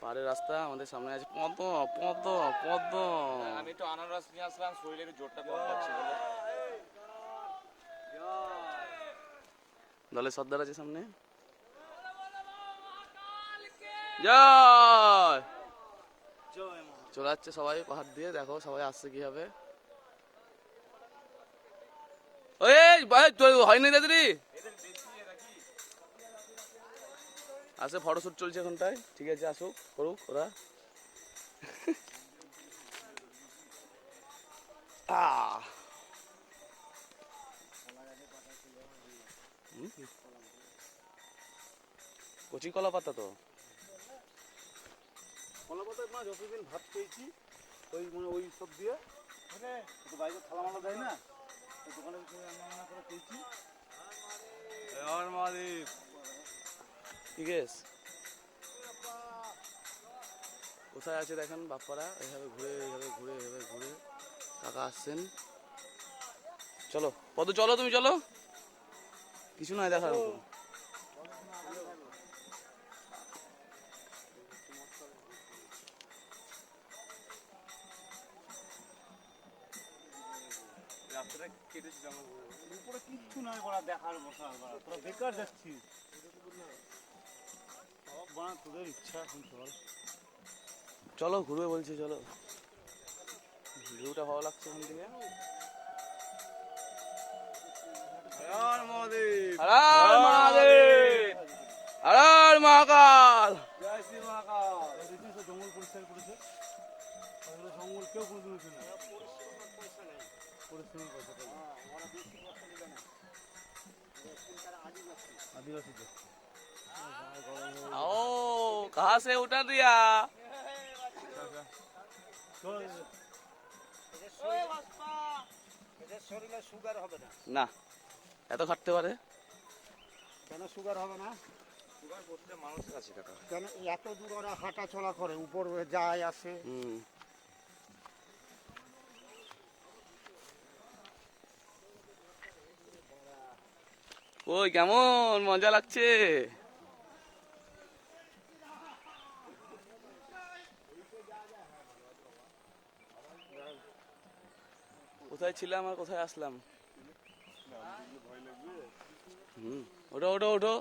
পাহাড়ের রাস্তা আমাদের সামনে আছে পদ্ম পদ্ম পদ্ম। আমি তো আনারস নিয়ে আসলাম, শরীরে একটু জোরটা কম পাচ্ছি বলে। দলের সর্দার আছে সামনে। জয় চলে যাচ্ছে সবাই পাহাড় দিয়ে, দেখো সবাই আসছে কিভাবে। ওই ভাই হয়নি দাদি আসে, ফটোশুট চলছে এখনটায়। ঠিক আছে, আসুক করুক ওরা। কচি কলা পাতা তো কলা পাতায় মা যতদিন ভাত পেয়েছি ওই মানে ওই সব দিয়ে তো বাইরে থালা মালা দেয় না, ওই দোকানে রান্না করে পেয়েছি। ঠিক আছে, কোথায় আছে দেখেন বাপ্পারা। এইভাবে ঘুরে এইভাবে ঘুরে এইভাবে ঘুরে কাকা আসছেন। চলো পদ চলো, তুমি চলো, কিছু নয় দেখার মতো। রাস্তাটা কেটেছি উপরে কিচ্ছু নয় বলা, দেখার বসার বলা, তোরা বেকার যাচ্ছিস। বানা তোদের ইচ্ছা এখন চল। চলো ঘুরবে বলছি, চলো। ভিউটা ভালো লাগছে ওখান থেকে। হর মহাদেব, হর মহাদেব, হর মহাকাল। জয় শ্রী মহাকাল। দেখিস জঙ্গল পরিষ্কার করেছে, জঙ্গল কেউ কোনোদিন উঠে না। পরিশ্রমের পয়সাটা आदिवासी ओ कहाँ से उठा दिया? শরীরে সুগার হবে না। না এত খাটতে পারে কেন সুগার হবে না? সুগার প্রত্যেক মানুষের আছে কাকা। কেন এত দূর ওরা হাঁটা চলা করে, উপর যায় আসে। ওই কেমন মজা লাগছে। কোথায় ছিলাম আর কোথায় আসলাম। ওঠো ওঠো ওঠো।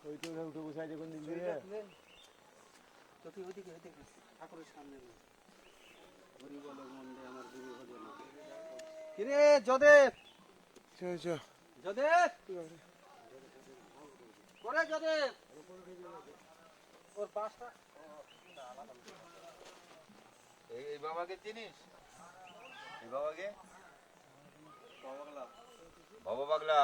ওই তো উঠে বসে আছে কোন দিন দিয়ে ঠাকুরের সামনে কিরে জদেব, জদেব করে জদেব ওর পাশটা। এই বাবাকে চিনিস? এই বাবাকে? বাবা পাগলা।